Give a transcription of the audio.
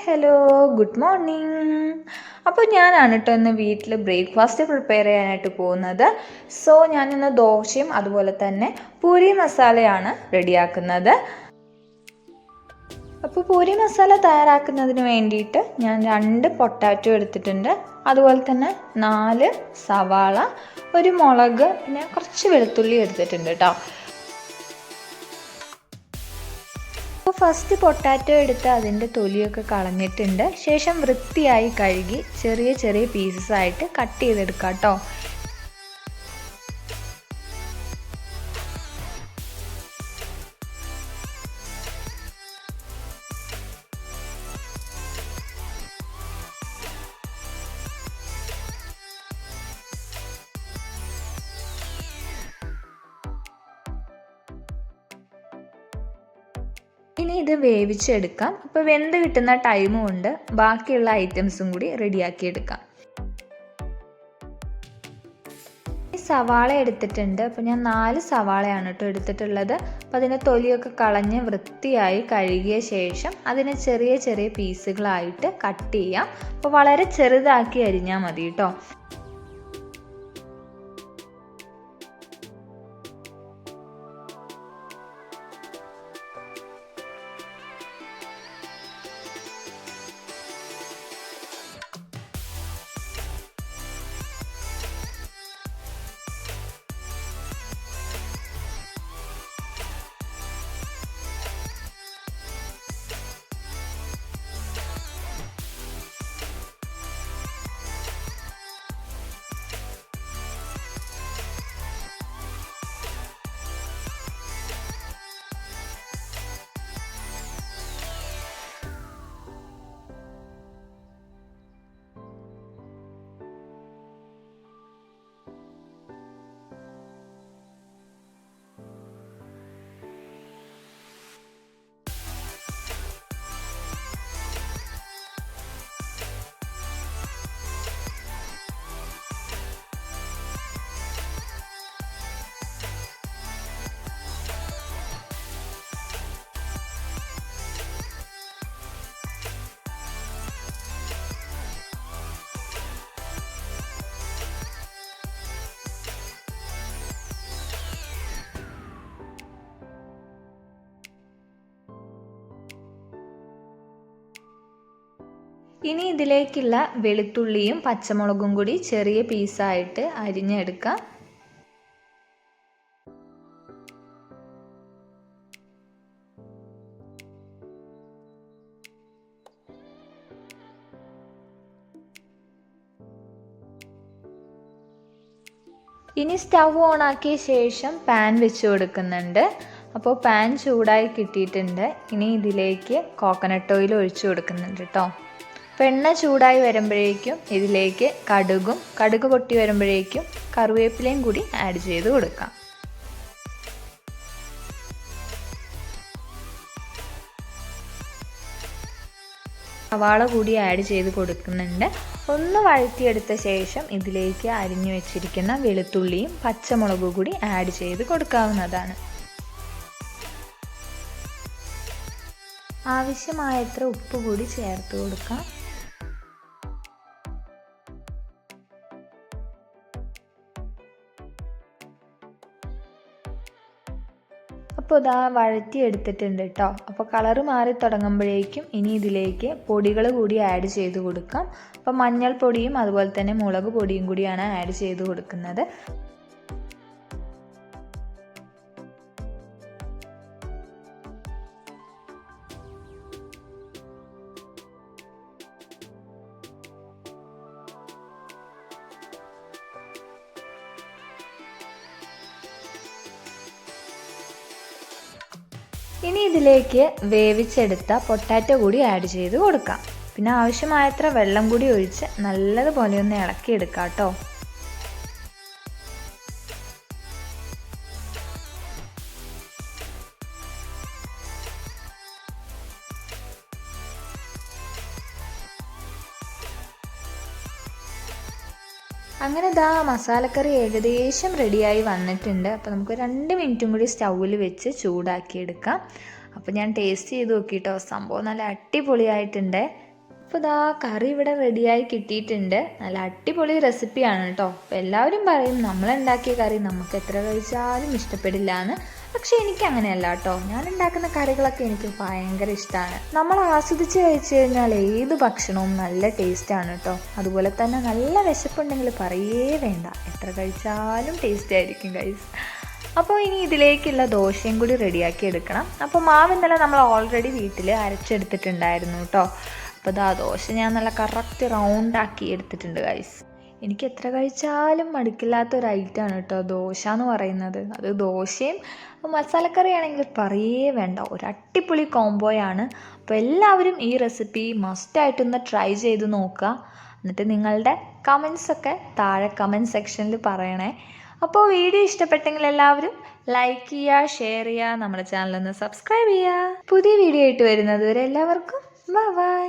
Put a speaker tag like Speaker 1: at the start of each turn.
Speaker 1: Hello good morning. അപ്പോൾ ഞാനാണ് കേട്ടോ ഇന്ന് വീട്ടിൽ ബ്രേക്ക്ഫാസ്റ്റ് പ്രിപ്പയർ ചെയ്യാനായിട്ട് പോകുന്നത്. ഞാനിന്ന് ദോശയും അതുപോലെ തന്നെ പൂരി മസാലയാണ് റെഡിയാക്കുന്നത്. അപ്പോൾ പൂരി മസാല തയ്യാറാക്കുന്നതിന് വേണ്ടിയിട്ട് ഞാൻ 2 പൊട്ടാറ്റോ എടുത്തിട്ടുണ്ട്, അതുപോലെ തന്നെ 4 സവാള, ഒരു മുളക്, പിന്നെ കുറച്ച് വെളുത്തുള്ളി എടുത്തിട്ടുണ്ട് കേട്ടോ. അപ്പോൾ ഫസ്റ്റ് പൊട്ടാറ്റോ എടുത്ത് അതിൻ്റെ തൊലിയൊക്കെ കളഞ്ഞിട്ടുണ്ട്. ശേഷം വൃത്തിയായി കഴുകി ചെറിയ ചെറിയ പീസസ് ആയിട്ട് കട്ട് ചെയ്തെടുക്കാം കേട്ടോ. ഇനി ഇത് വേവിച്ചെടുക്കാം. അപ്പോൾ വെന്ത് കിട്ടുന്ന ടൈം കൊണ്ട് ബാക്കിയുള്ള ഐറ്റംസും കൂടി റെഡിയാക്കി എടുക്കാം. സവാള എടുത്തിട്ടുണ്ട്. അപ്പോൾ ഞാൻ 4 സവാളയാണ് കേട്ടോ എടുത്തിട്ടുള്ളത്. അപ്പോൾ അതിൻ്റെ തൊലിയൊക്കെ കളഞ്ഞ് വൃത്തിയായി കഴുകിയ ശേഷം അതിനെ ചെറിയ ചെറിയ പീസുകളായിട്ട് കട്ട് ചെയ്യാം. അപ്പോൾ വളരെ ചെറുതാക്കി അരിഞ്ഞാൽ മതി കേട്ടോ. ഇനി ഇതിലേക്കുള്ള വെളുത്തുള്ളിയും പച്ചമുളകും കൂടി ചെറിയ പീസായിട്ട് അരിഞ്ഞെടുക്കാം. ഇനി സ്റ്റവ് ഓൺ ആക്കിയ ശേഷം പാൻ വെച്ച് കൊടുക്കുന്നുണ്ട്. അപ്പോൾ പാൻ ചൂടായി കിട്ടിയിട്ടുണ്ട്. ഇനി ഇതിലേക്ക് കോക്കനട്ട് ഓയിൽ ഒഴിച്ചു കൊടുക്കുന്നുണ്ട് കേട്ടോ. എണ്ണ ചൂടായി വരുമ്പോഴേക്കും ഇതിലേക്ക് കടുക് പൊട്ടി വരുമ്പോഴേക്കും കറിവേപ്പിലയും കൂടി ആഡ് ചെയ്ത് കൊടുക്കാം. സവാള കൂടി ആഡ് ചെയ്ത് കൊടുക്കുന്നുണ്ട്. ഒന്ന് വഴറ്റിയെടുത്ത ശേഷം ഇതിലേക്ക് അരിഞ്ഞു വെച്ചിരിക്കുന്ന വെളുത്തുള്ളിയും പച്ചമുളകും കൂടി ആഡ് ചെയ്ത് കൊടുക്കാവുന്നതാണ്. ആവശ്യമായത്ര ഉപ്പ് കൂടി ചേർത്ത് കൊടുക്കാം. അപ്പോൾ ഇതാ വഴറ്റിയെടുത്തിട്ടുണ്ട് കേട്ടോ. അപ്പോൾ കളറ് മാറി തുടങ്ങുമ്പോഴേക്കും ഇനി ഇതിലേക്ക് പൊടികൾ കൂടി ആഡ് ചെയ്ത് കൊടുക്കാം. അപ്പോൾ മഞ്ഞൾപ്പൊടിയും അതുപോലെ തന്നെ മുളക് പൊടിയും കൂടിയാണ് ആഡ് ചെയ്ത് കൊടുക്കുന്നത്. ഇനി ഇതിലേക്ക് വേവിച്ചെടുത്ത പൊട്ടാറ്റോ കൂടി ആഡ് ചെയ്ത് കൊടുക്കാം. പിന്നെ ആവശ്യമായത്ര വെള്ളം കൂടി ഒഴിച്ച് നല്ലതുപോലെ ഒന്ന് ഇളക്കിയെടുക്കാം കേട്ടോ. അങ്ങനെ ദാ മസാലക്കറി ഏകദേശം റെഡിയായി വന്നിട്ടുണ്ട്. അപ്പോൾ നമുക്ക് 2 മിനിറ്റും കൂടി സ്റ്റൗവിൽ വെച്ച് ചൂടാക്കിയെടുക്കാം. അപ്പോൾ ഞാൻ ടേസ്റ്റ് ചെയ്ത് നോക്കിയിട്ടോ, സംഭവം നല്ല അടിപൊളിയായിട്ടുണ്ട്. അപ്പോൾ ഇതാ കറി ഇവിടെ റെഡിയായി കിട്ടിയിട്ടുണ്ട്. നല്ല അടിപൊളി റെസിപ്പിയാണ് കേട്ടോ. അപ്പോൾ എല്ലാവരും പറയും നമ്മളുണ്ടാക്കിയ കറി നമുക്ക് എത്ര കഴിച്ചാലും ഇഷ്ടപ്പെടില്ല എന്ന്. പക്ഷെ എനിക്ക് അങ്ങനെയല്ല കേട്ടോ. ഞാൻ ഉണ്ടാക്കുന്ന കറികളൊക്കെ എനിക്ക് ഭയങ്കര ഇഷ്ടമാണ്. നമ്മൾ ആസ്വദിച്ച് കഴിച്ചു കഴിഞ്ഞാൽ ഏത് ഭക്ഷണവും നല്ല ടേസ്റ്റാണ് കേട്ടോ. അതുപോലെ തന്നെ നല്ല വിശപ്പുണ്ടെങ്കിൽ പറയേ വേണ്ട, എത്ര കഴിച്ചാലും ടേസ്റ്റ് ആയിരിക്കും ഗൈസ്. അപ്പോൾ ഇനി ഇതിലേക്കുള്ള ദോശയും കൂടി റെഡിയാക്കി എടുക്കണം. അപ്പോൾ മാവ് ഇന്നലെ നമ്മൾ ഓൾറെഡി വീട്ടിൽ അരച്ചെടുത്തിട്ടുണ്ടായിരുന്നു കേട്ടോ. അപ്പോൾ ഇതാ ദോശ ഞാൻ നല്ല കറക്റ്റ് റൗണ്ടാക്കി എടുത്തിട്ടുണ്ട് ഗൈസ്. എനിക്ക് എത്ര കഴിച്ചാലും മടുക്കില്ലാത്തൊരു ഐറ്റമാണ് കേട്ടോ ദോശ എന്ന് പറയുന്നത്. അത് ദോശയും മസാലക്കറിയാണെങ്കിൽ പറയേ വേണ്ട, ഒരു അടിപൊളി കോംബോയാണ്. അപ്പോൾ എല്ലാവരും ഈ റെസിപ്പി മസ്റ്റായിട്ടൊന്ന് ട്രൈ ചെയ്ത് നോക്കുക. എന്നിട്ട് നിങ്ങളുടെ കമൻസൊക്കെ താഴെ കമൻറ്റ് സെക്ഷനിൽ പറയണേ. അപ്പോൾ വീഡിയോ ഇഷ്ടപ്പെട്ടെങ്കിൽ എല്ലാവരും ലൈക്ക് ചെയ്യുക, ഷെയർ ചെയ്യുക, നമ്മുടെ ചാനലൊന്ന് സബ്സ്ക്രൈബ് ചെയ്യുക. പുതിയ വീഡിയോ ആയിട്ട് വരുന്നത് വരെ എല്ലാവർക്കും ബൈ ബൈ.